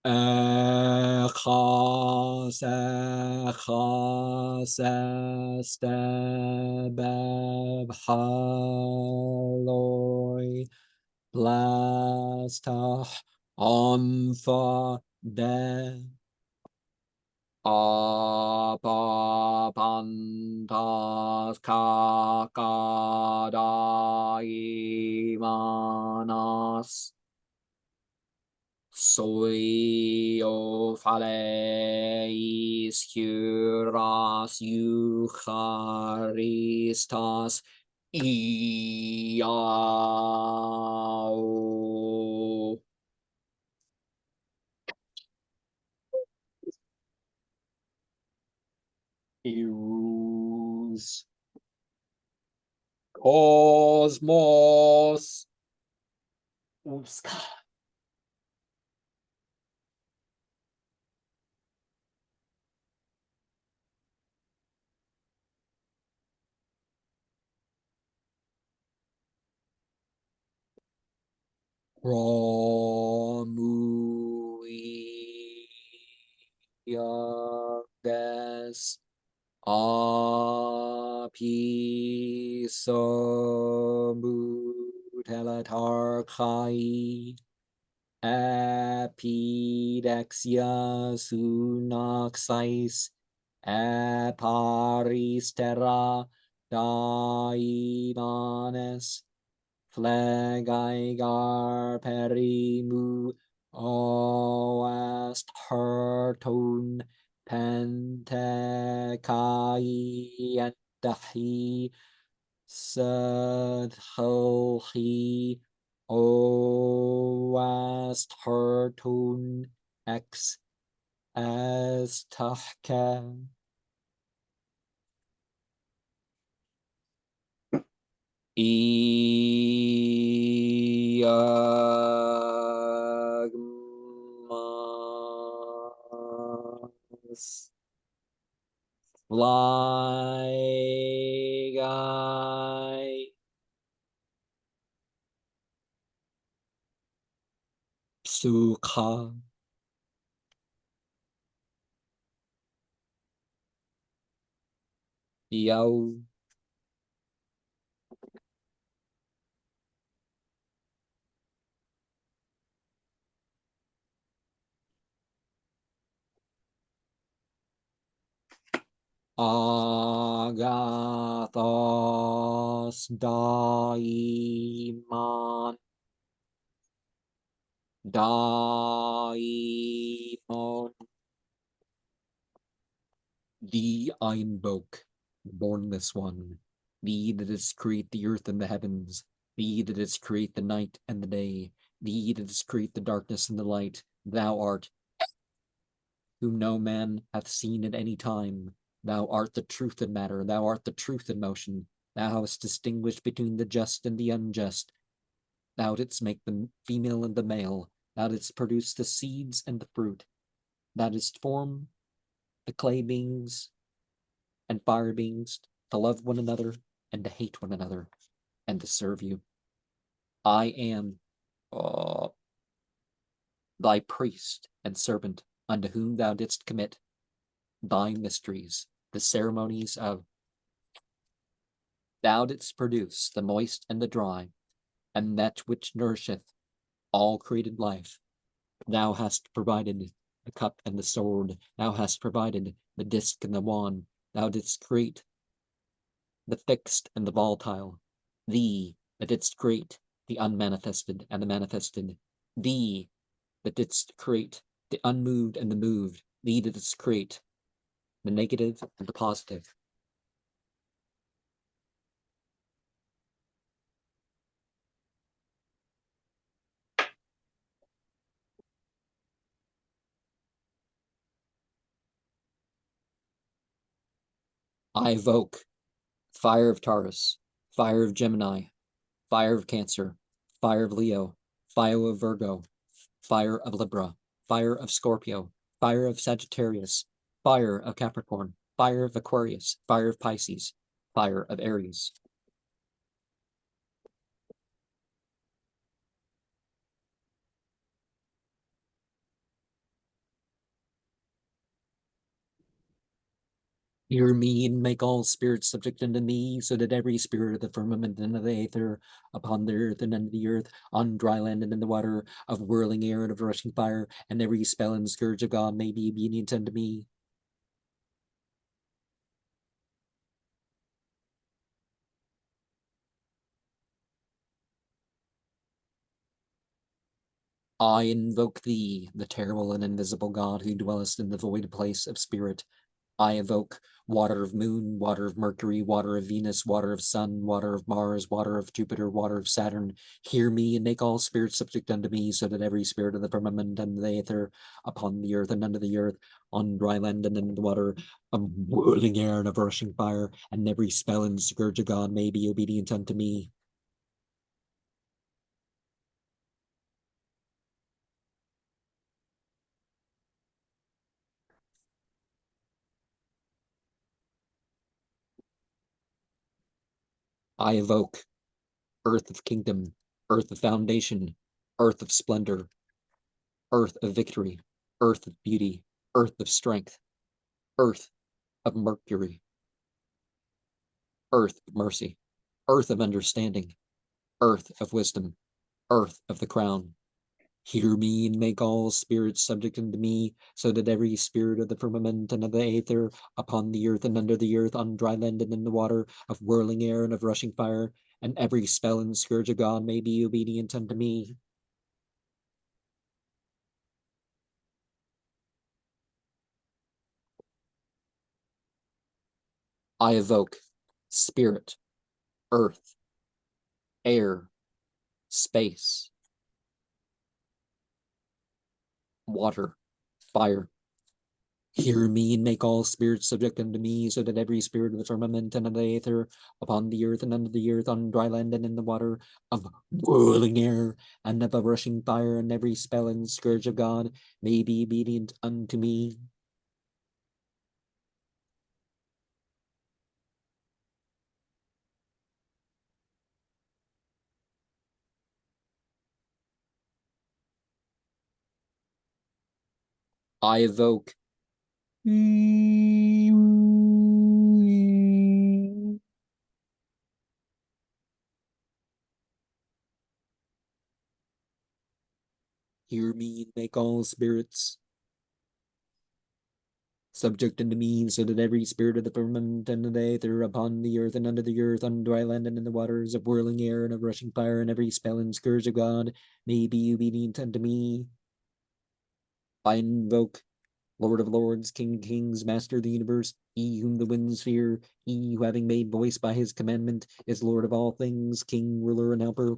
Echas, estebeb haloi, blastach, ompha, de, apapantas, kakadaimanas, Soiophiles, Curas, Eucharistos, Iao. Eros. Cosmos. Upska. Romuiades apisomutelatarchai epidexia sunaxis eparistera daimanes Phlegaigar perimu oest herton pentekai entahi sedhelhi oest herton ex estahke Iagmas Fly Guy Psuka Yo Agathos Daimon Daimon Thee I invoke, Bornless one, thee that didst create the earth and the heavens, thee that didst create the night and the day, thee that didst create the darkness and the light, thou art, whom no man hath seen at any time. Thou art the truth in matter, thou art the truth in motion, thou hast distinguished between the just and the unjust. Thou didst make the female and the male, thou didst produce the seeds and the fruit, thou didst form the clay beings and fire beings to love one another and to hate one another and to serve you. I am thy priest and servant, unto whom thou didst commit thy mysteries, the ceremonies of. Thou didst produce the moist and the dry, and that which nourisheth all created life. Thou hast provided the cup and the sword. Thou hast provided the disc and the wand. Thou didst create the fixed and the volatile. Thee that didst create the unmanifested and the manifested. Thee that didst create the unmoved and the moved. Thee that didst create the negative and the positive. I evoke fire of Taurus, fire of Gemini, fire of Cancer, fire of Leo, fire of Virgo, fire of Libra, fire of Scorpio, fire of Sagittarius, fire of Capricorn, fire of Aquarius, fire of Pisces, fire of Aries. Hear me and make all spirits subject unto me, so that every spirit of the firmament and of the aether, upon the earth and under the earth, on dry land and in the water, of whirling air and of rushing fire, and every spell and scourge of God may be obedient unto me. I invoke thee, the terrible and invisible God, who dwellest in the void place of spirit. I evoke water of moon, water of Mercury, water of Venus, water of Sun, water of Mars, water of Jupiter, water of Saturn. Hear me and make all spirits subject unto me, so that every spirit of the firmament and the aether, upon the earth and under the earth, on dry land and in the water, of whirling air and of rushing fire, and every spell and scourge of God may be obedient unto me. I evoke earth of kingdom, earth of foundation, earth of splendor, earth of victory, earth of beauty, earth of strength, earth of Mercury, earth of mercy, earth of understanding, earth of wisdom, earth of the crown. Hear me and make all spirits subject unto me, so that every spirit of the firmament and of the aether, upon the earth and under the earth, on dry land and in the water, of whirling air and of rushing fire, and every spell and scourge of God may be obedient unto me. I evoke spirit, earth, air, space, water, fire. Hear me and make all spirits subject unto me, so that every spirit of the firmament and of the aether, upon the earth and under the earth, on dry land and in the water, of whirling air and of a rushing fire, and every spell and scourge of God may be obedient unto me. I evoke hear me and make all spirits subject unto me, so that every spirit of the firmament and of the aether, upon the earth and under the earth, on dry land and in the waters, of whirling air and of rushing fire, and every spell and scourge of God may be obedient unto me. I invoke Lord of Lords, King of Kings, Master of the universe, he whom the winds fear, he who having made voice by his commandment is Lord of all things, King, ruler, and helper.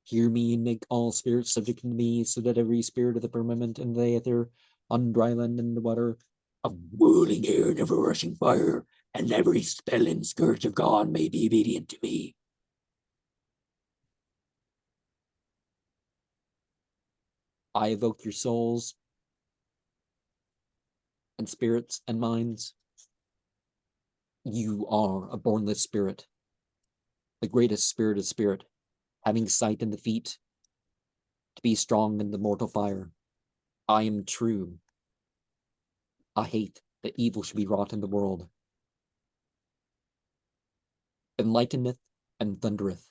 Hear me and make all spirits subject to me, so that every spirit of the firmament and the aether, on dry land and the water, of whirling air and of a rushing fire, and every spell and scourge of God may be obedient to me. I evoke your souls and spirits and minds. You are a bornless spirit, the greatest spirit of spirit, having sight in the feet, to be strong in the mortal fire. I am true. I hate that evil should be wrought in the world. Enlighteneth and thundereth.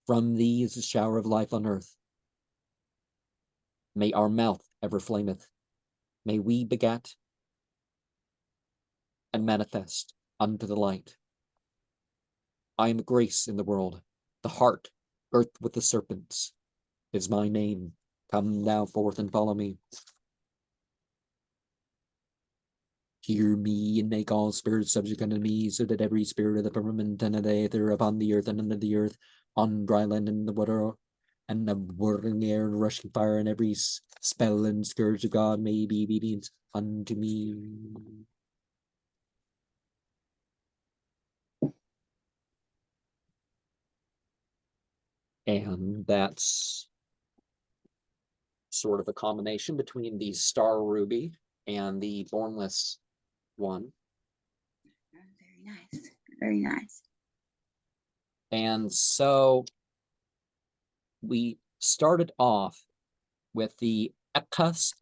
From thee is the shower of life on earth. May our mouth ever flameth. May we begat and manifest unto the light. I am grace in the world. The heart, girt with the serpents, is my name. Come thou forth and follow me. Hear me and make all spirits subject unto me, so that every spirit of the firmament and of the aether, upon the earth and under the earth, on dry land and in the water, and the whirling air and rushing fire, and every spell and scourge of God may be obedient unto me. And that's sort of a combination between the Star Ruby and the Bornless one. Very nice. Very nice. And so we started off with the Epcus,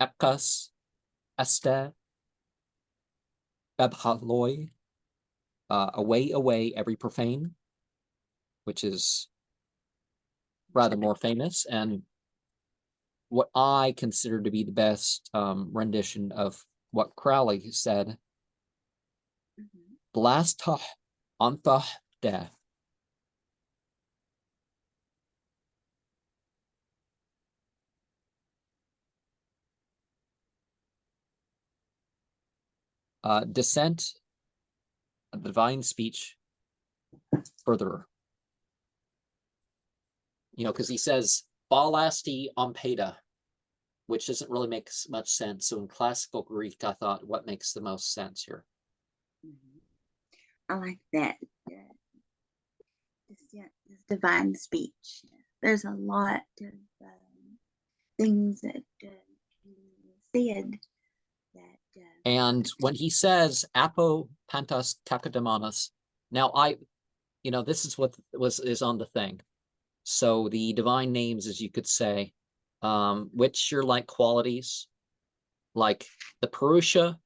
Este, Ebhaloi, away, away, every profane, which is rather more famous, and what I consider to be the best rendition of what Crowley said. Blastah antah death. Descent of the divine speech further. You know, because he says balasti ampeda, which doesn't really make much sense. So in classical Greek, I thought, what makes the most sense here? I like that. This divine speech. There's a lot of things that said that. And when he says apo pantas kakademanos, now this is what is on the thing. So the divine names, as you could say, which are like qualities, like the Purusha.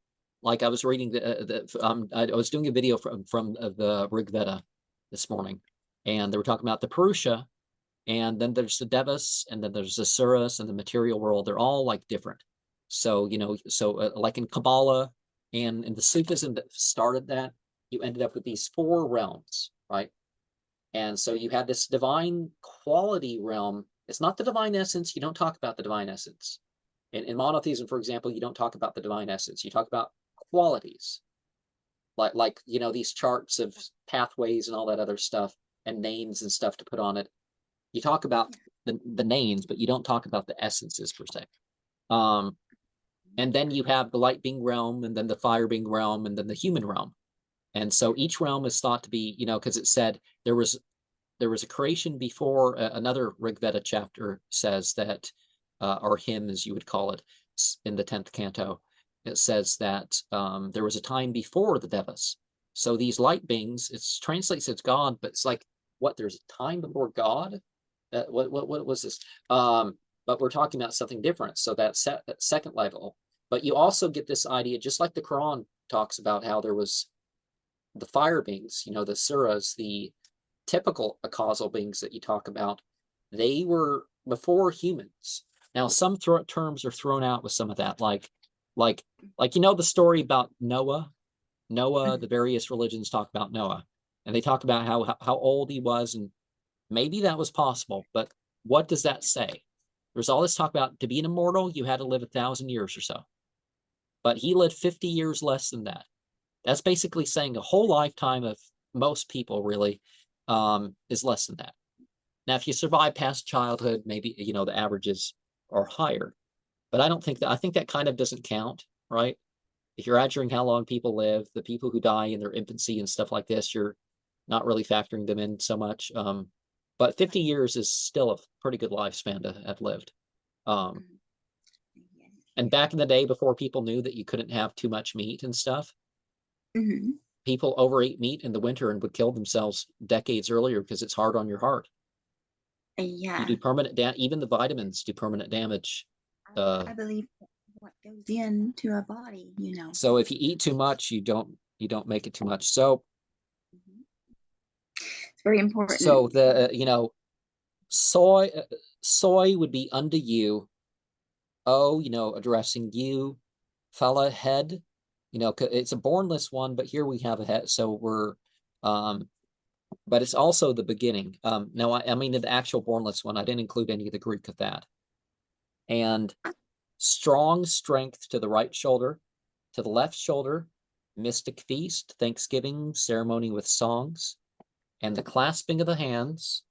Like I was reading I was doing a video from the Rig Veda this morning, and they were talking about the Purusha, and then there's the Devas, and then there's the Suras, and the material world. They're all like different. So like in Kabbalah and in the Sufism that started that, you ended up with these 4 realms, right? And so you had this divine quality realm. It's not the divine essence. You don't talk about the divine essence. In monotheism, for example, you don't talk about the divine essence. You talk about qualities, like these charts of pathways and all that other stuff, and names and stuff to put on it. You talk about the names, but you don't talk about the essences per se. And then you have the light being realm, and then the fire being realm, and then the human realm. And so each realm is thought to be, because it said there was a creation before. Another Rig Veda chapter says that, or hymn, as you would call it, in the 10th canto, it says that there was a time before the Devas. So these light beings, it translates as God, but it's like, what? There's a time before God? What was this? But we're talking about something different. So that second level. But you also get this idea, just like the Quran talks about how there was the fire beings, the suras, the typical causal beings that you talk about, they were before humans. Now, some terms are thrown out with some of that, like the story about Noah. The various religions talk about Noah, and they talk about how old he was, and maybe that was possible, but what does that say? There's all this talk about, to be an immortal, you had to live 1,000 years or so, but he lived 50 years less than that. That's basically saying a whole lifetime of most people really is less than that. Now, if you survive past childhood, maybe, the averages are higher, but I think that kind of doesn't count, right? If you're measuring how long people live, the people who die in their infancy and stuff like this, you're not really factoring them in so much. But 50 years is still a pretty good lifespan to have lived. And back in the day, before people knew that you couldn't have too much meat and stuff, people overate meat in the winter and would kill themselves decades earlier because it's hard on your heart. Yeah. You do permanent damage. Even the vitamins do permanent damage. I believe what goes into a body, So if you eat too much, you don't make it too much. So it's very important. So soy would be unto you. Addressing you, fella, head. It's a bornless one, but here we have a head. So we're but it's also the beginning. Now, I mean, the actual bornless one, I didn't include any of the Greek of that. And strong strength to the right shoulder, to the left shoulder, mystic feast, thanksgiving, ceremony with songs, and the clasping of the hands,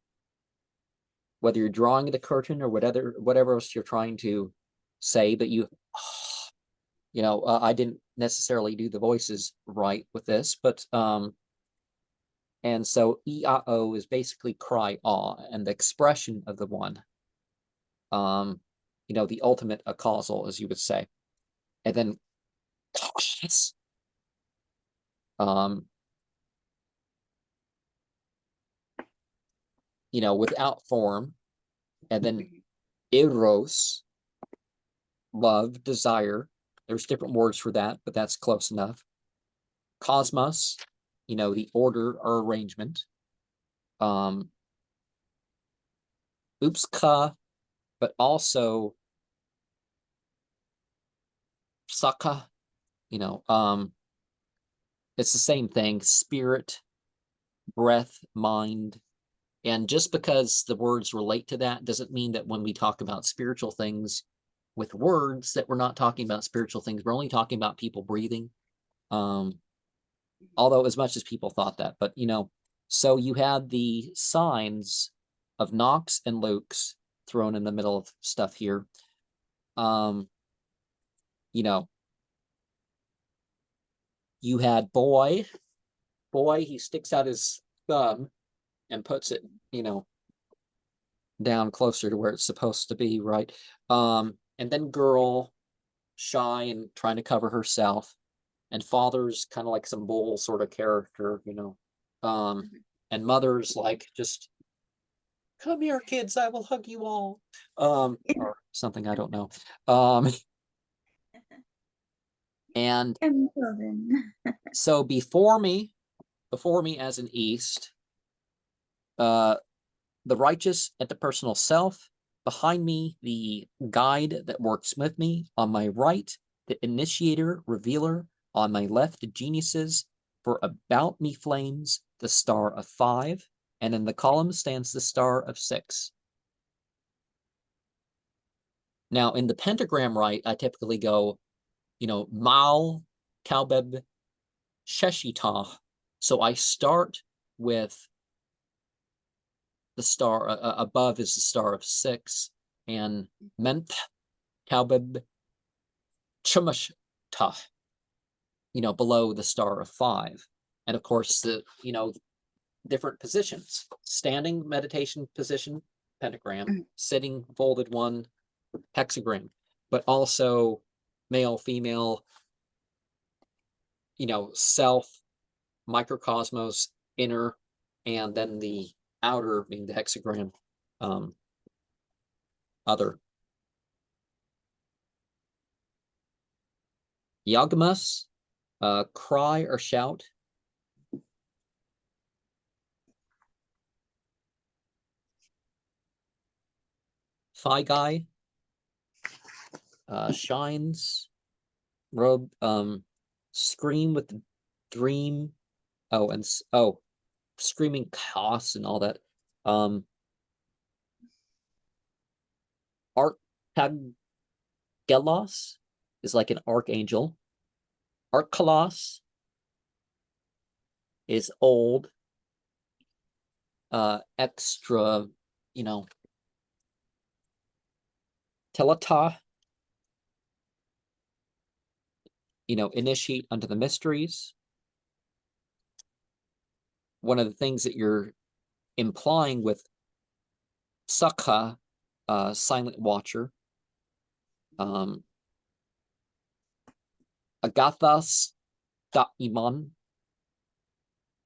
whether you're drawing the curtain or whatever else you're trying to say, but I didn't necessarily do the voices right with this, but and so EIO is basically cry awe, and the expression of the one, the ultimate causal, as you would say. And then without form, and then eros, love, desire. There's different words for that, but that's close enough. cosmos, you know, the order or arrangement. Upska, but also Saka, you know, it's the same thing, spirit, breath, mind. And just because the words relate to that doesn't mean that when we talk about spiritual things with words that we're not talking about spiritual things. We're only talking about people breathing. Although as much as people thought that, but you know, so you had the signs of Nox and Lukes thrown in the middle of stuff here. You know, you had boy, he sticks out his thumb and puts it, you know, down closer to where it's supposed to be, right? And then girl, shy and trying to cover herself. And father's kind of like some bull sort of character, you know. And mother's like, just come here, kids, I will hug you all. Or something, I don't know. And so before me as an east, the righteous at the personal self, behind me, the guide that works with me, on my right, the initiator, revealer, on my left, the geniuses, for about me flames, the star of 5, and in the column stands the star of 6. Now, in the pentagram rite, I typically go, you know, Mal, Kaubeb, Sheshitah. So I start with the star above is the star of 6, and Menth, Kaubeb, Chumashtah, you know, below the star of 5. And of course, the, you know, different positions, standing meditation position, pentagram, sitting folded 1, hexagram, but also male, female, you know, self, microcosmos, inner, and then the outer being the hexagram, other. Yagamas, cry or shout. Phi guy, shines, robe, scream with the dream. Oh, and screaming chaos and all that. Archgelos is like an archangel. Archkalos is old, extra, you know. Telata, you know, initiate unto the mysteries. One of the things that you're implying with Sakha, silent watcher, Agathas Iman.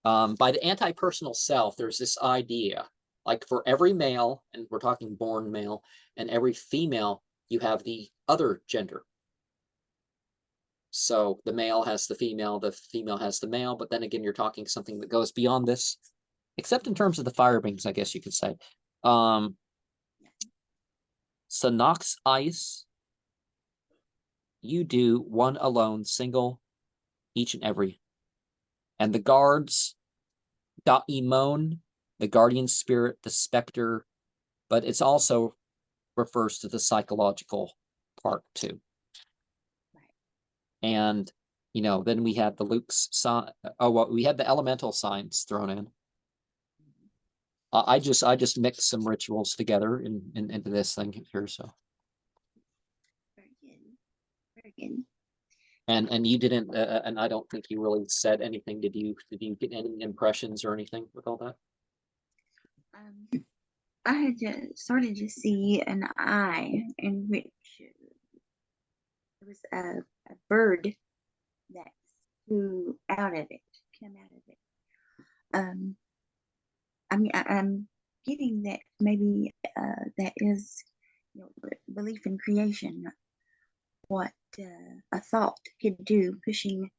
By the anti-personal self, there's this idea, like for every male, and we're talking born male, and every female, you have the other gender. So the male has the female has the male, but then again, you're talking something that goes beyond this, except in terms of the fire beings, I guess you could say. So Nox ice, you do one alone, single, each and every. And the guards, Da'imon, the guardian spirit, the specter, but it's also refers to the psychological part too. And, you know, then we had the Luke's sign. Oh, well, we had the elemental signs thrown in. I just mixed some rituals together into this thing here. So. Very good. Very good. And you didn't, and I don't think you really said anything. Did you get any impressions or anything with all that? I had started to see an eye in which there was a bird that flew out of it, came out of it. I mean, I'm getting that maybe that is, you know, belief in creation, what a thought could do, pushing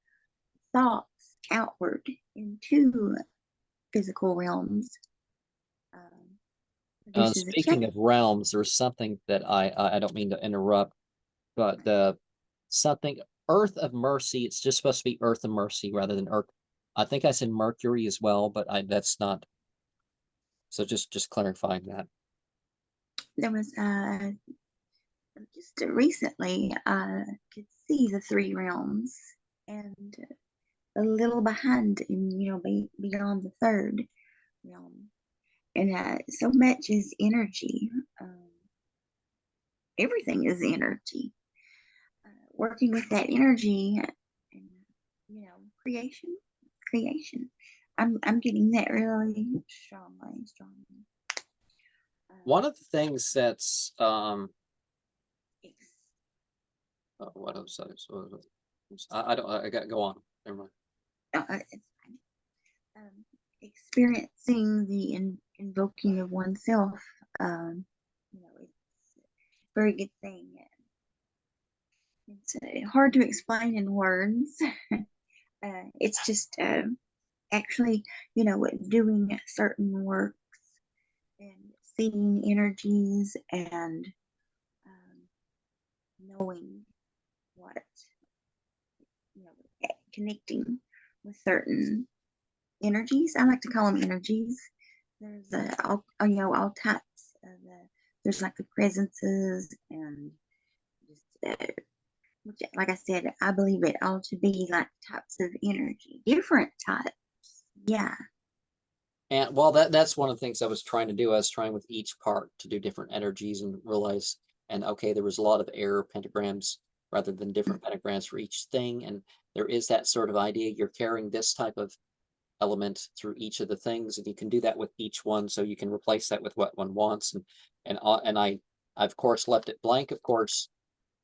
thoughts outward into physical realms. Produces a Speaking change. of realms, there's something that I don't mean to interrupt, but something Earth of Mercy. It's just supposed to be Earth of Mercy rather than Earth. I think I said Mercury as well, but that's not. So just clarifying that. There was just recently could see the three realms and a little behind and beyond the third realm, and so much is energy. Everything is energy. Working with that energy, and creation. I'm getting that really strongly. One of the things that's Ex- what else? I don't. I got to go on. Never mind. it's fine. Experiencing the invoking of oneself, it's a very good thing. It's hard to explain in words. It's just actually, doing certain works and seeing energies and knowing what, connecting with certain energies. I like to call them energies. There's all types of there's like the presences and just which, like I said, I believe it all to be like types of energy, different types. Yeah. And well, that's one of the things I was trying to do. I was trying with each part to do different energies and realize, and okay, there was a lot of error pentagrams rather than different pentagrams for each thing. And there is that sort of idea you're carrying this type of element through each of the things, and you can do that with each one. So you can replace that with what one wants. And I of course left it blank. Of course,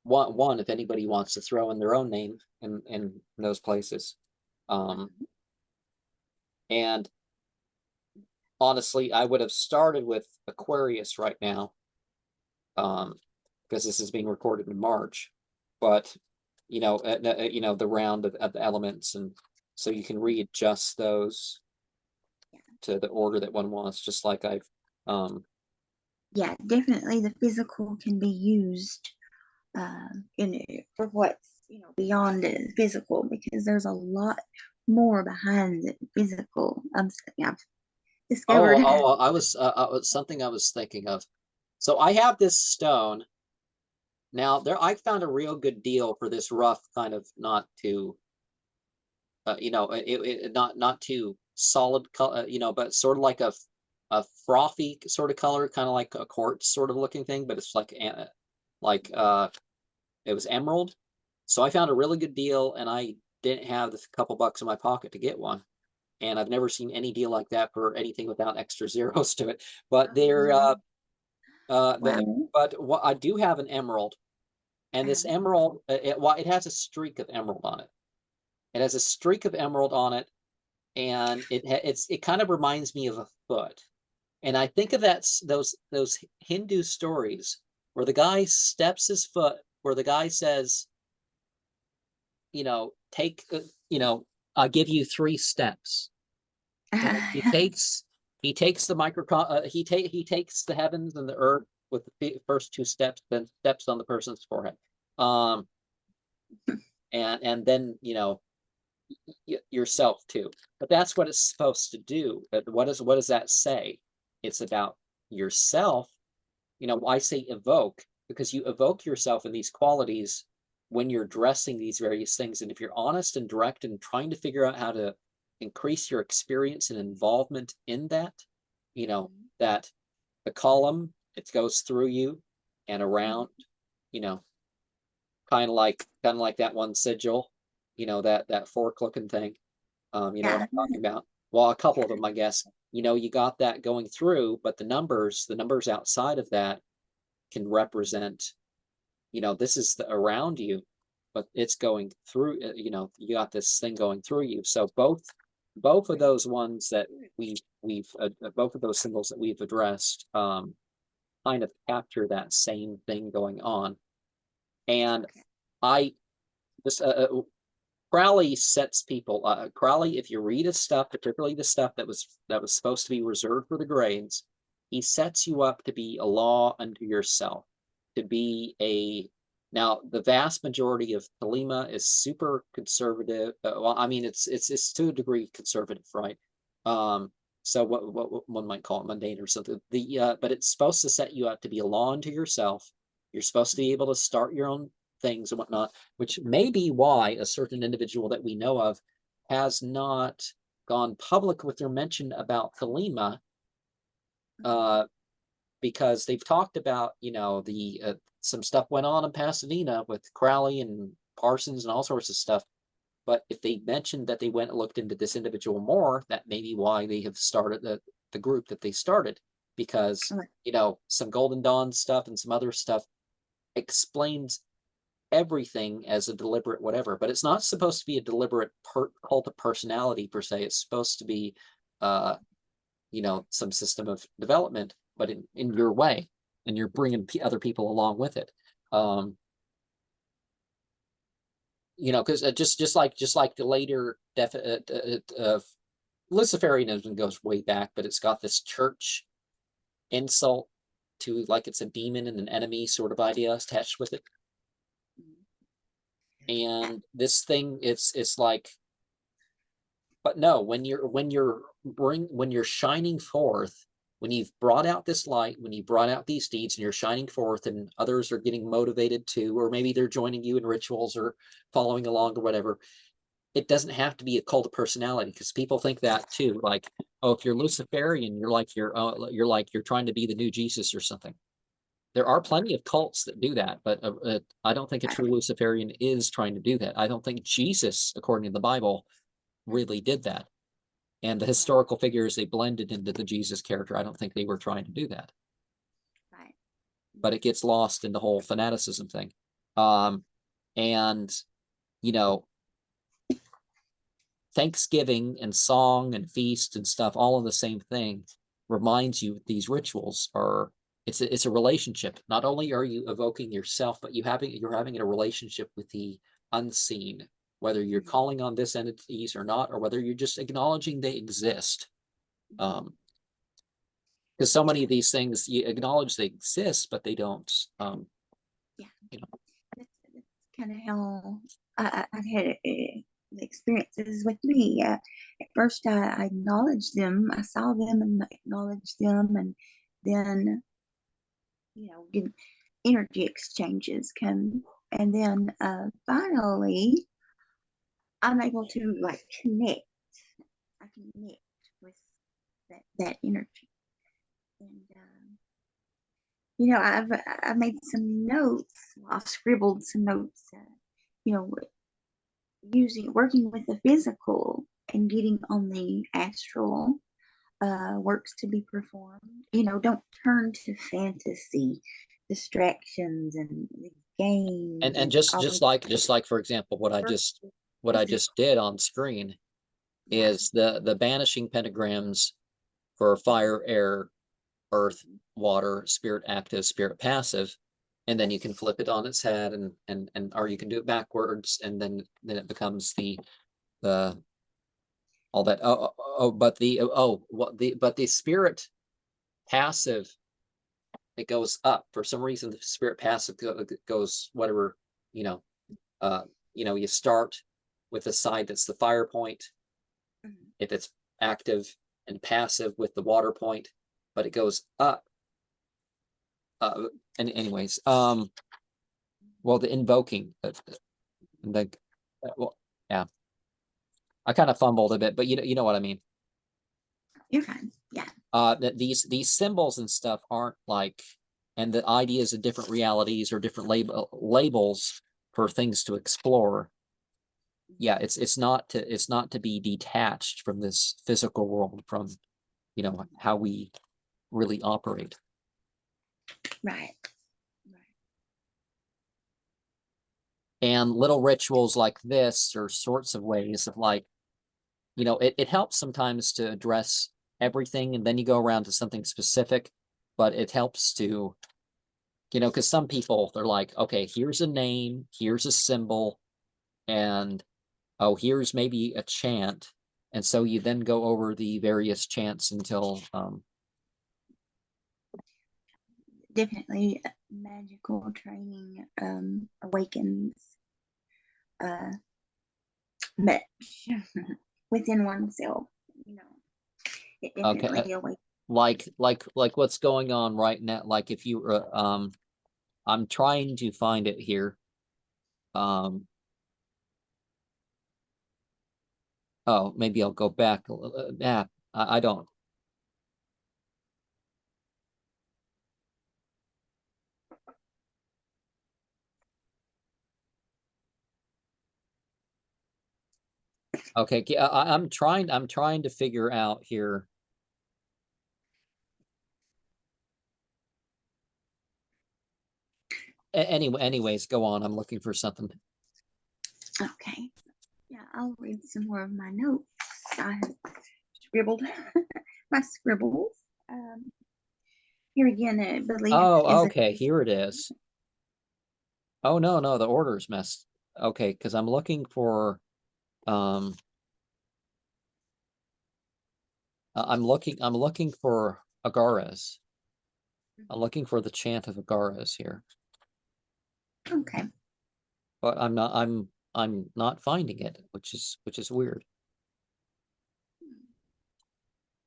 one if anybody wants to throw in their own name in those places. And honestly, I would have started with Aquarius right now, because this is being recorded in March. But the round of the elements, and so you can readjust those to the order that one wants, just like I've. Yeah, definitely the physical can be used for what's beyond the physical, because there's a lot more behind the physical. I've discovered. I was something I was thinking of. So I have this stone. Now I found a real good deal for this rough kind of not too, not too solid color, but sort of like a frothy sort of color, kind of like a quartz sort of looking thing, but it's like it was emerald. So I found a really good deal, and I didn't have the couple bucks in my pocket to get one. And I've never seen any deal like that for anything without extra zeros to it. But they're Wow. but what I do have an emerald, and this emerald, it has a streak of emerald on it. It has a streak of emerald on it, and it kind of reminds me of a foot. And I think of those Hindu stories where the guy steps his foot, where the guy says, take, I give you 3 steps. And he takes the microcosm, he takes the heavens and the earth with the first 2 steps, then steps on the person's forehead. And then, yourself too. But that's what it's supposed to do. But what does that say? It's about yourself. I say evoke, because you evoke yourself in these qualities when you're addressing these various things. And if you're honest and direct and trying to figure out how to increase your experience and involvement in that, that the column, it goes through you and around, kind of like that one sigil, that fork looking thing. You know what I'm talking about? Well, a couple of them, I guess. You got that going through, but the numbers outside of that can represent, this is around you, but it's going through, you got this thing going through you. So both of those ones that we've both of those symbols that we've addressed, kind of capture that same thing going on. And I just Crowley sets people, Crowley, if you read his stuff, particularly the stuff that was supposed to be reserved for the grades, he sets you up to be a law unto yourself, to be a, now the vast majority of Thelema is super conservative. Well, I mean, it's to a degree conservative, right? So what one might call it mundane or something. But it's supposed to set you up to be a law unto yourself. You're supposed to be able to start your own things and whatnot, which may be why a certain individual that we know of has not gone public with their mention about Thelema, because they've talked about, you know, the some stuff went on in Pasadena with Crowley and Parsons and all sorts of stuff. But if they mentioned that they went and looked into this individual more, that may be why they have started the group that they started, because, you know, some Golden Dawn stuff and some other stuff explains everything as a deliberate whatever, but it's not supposed to be a deliberate cult of personality per se. It's supposed to be, you know, some system of development, but in your way, and you're bringing other people along with it. You know, because just like the later Luciferianism goes way back, but it's got this church insult to, like, it's a demon and an enemy sort of idea attached with it. And this thing, it's like, but no, when you're shining forth, when you've brought out this light, when you brought out these deeds and you're shining forth and others are getting motivated too, or maybe they're joining you in rituals or following along or whatever, it doesn't have to be a cult of personality, because people think that too. Like, oh, if you're Luciferian, you're like you're trying to be the new Jesus or something. There are plenty of cults that do that, but I don't think a true Luciferian is trying to do that. I don't think Jesus, according to the Bible, really did that. And the historical figures they blended into the Jesus character, I don't think they were trying to do that. Right. But it gets lost in the whole fanaticism thing. And, you know, Thanksgiving and song and feast and stuff, all in the same thing, reminds you these rituals are, it's a relationship. Not only are you evoking yourself, but you're having a relationship with the unseen, whether you're calling on this entities or not, or whether you're just acknowledging they exist. Because so many of these things, you acknowledge they exist, but they don't. Yeah, you know. that's kind of how I've had the experiences with me. At first, I acknowledged them, I saw them and acknowledged them, and then, you know, energy exchanges come, and then finally, I'm able to like connect. I connect with that energy, and you know, I've made some notes. I've scribbled some notes. You know, working with the physical and getting on the astral works to be performed. You know, don't turn to fantasy distractions and the games And and just always like for example, what I physical. just did on screen Yeah. is the banishing pentagrams for fire, air, earth, water, spirit active, spirit passive, and then you can flip it on its head, and or you can do it backwards, and then it becomes the all that. But the spirit passive, it goes up for some reason. The spirit passive goes whatever, you know. You start with the side that's the fire point, if it's active, and passive with the water point, but it goes up. And anyways, well, the invoking, well, yeah, I kind of fumbled a bit, but you know what I mean. You're fine. Yeah. That these symbols and stuff aren't like, and the ideas of different realities or different labels for things to explore. Yeah, it's not to be detached from this physical world, from, you know, how we really operate. Right. And little rituals like this are sorts of ways of, like, you know, it helps sometimes to address everything, and then you go around to something specific, but it helps to, you know, because some people, they're like, okay, here's a name, here's a symbol, and oh, here's maybe a chant. And so you then go over the various chants until Definitely magical training awakens much within oneself, you know. It definitely okay, awakens. like what's going on right now. Like if you I'm trying to find it here. Oh, maybe I'll go back. Yeah, I don't. Okay, I'm trying to figure out here. Anyways, go on. I'm looking for something. Okay. Yeah, I'll read some more of my notes. I have scribbled my scribbles. Here again, I believe Oh, okay, here it is. Oh no, the order's messed. Okay, because I'm looking for I'm looking for Agaras. I'm looking for the chant of Agaras here. Okay. But I'm not finding it, which is weird.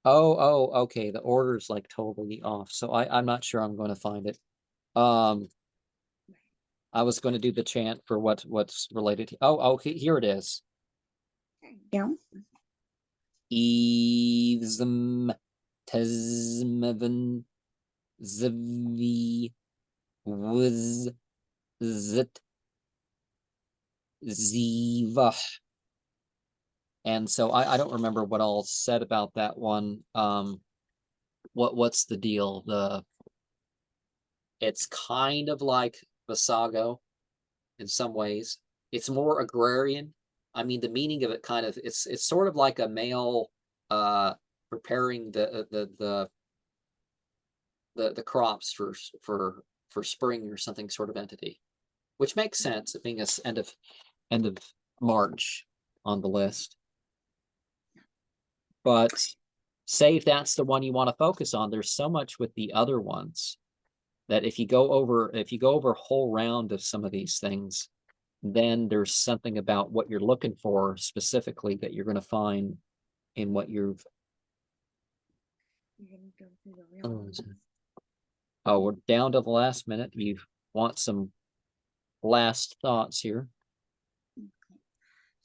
Oh, okay. The order's like totally off. So I'm not sure I'm going to find it. I was going to do the chant for what's related to, okay, here it is. There you go. Evesm Tesmevin Zvi Wiz Zit Ziva. And so I don't remember what all said about that one. What's the deal? It's kind of like Visago in some ways. It's more agrarian. I mean, the meaning of it kind of it's sort of like a male preparing the crops for spring or something sort of entity, which makes sense, it being a end of March on the list. But say if that's the one you want to focus on, there's so much with the other ones that if you go over a whole round of some of these things, then there's something about what you're looking for specifically that you're going to find in what you've. You're gonna go through the real ones. Oh, we're down to the last minute. You want some last thoughts here?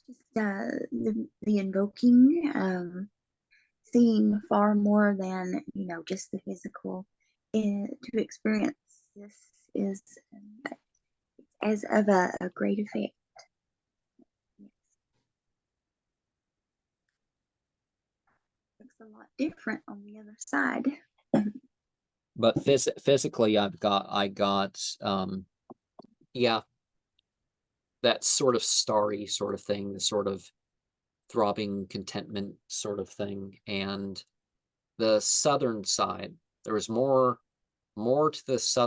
Just the invoking, seeing far more than just the physical. To experience this is as of a great effect. Yes. Looks a lot different on the other side. But physically, I got yeah, that sort of starry sort of thing, the sort of throbbing contentment sort of thing, and the southern side. There was more to the southern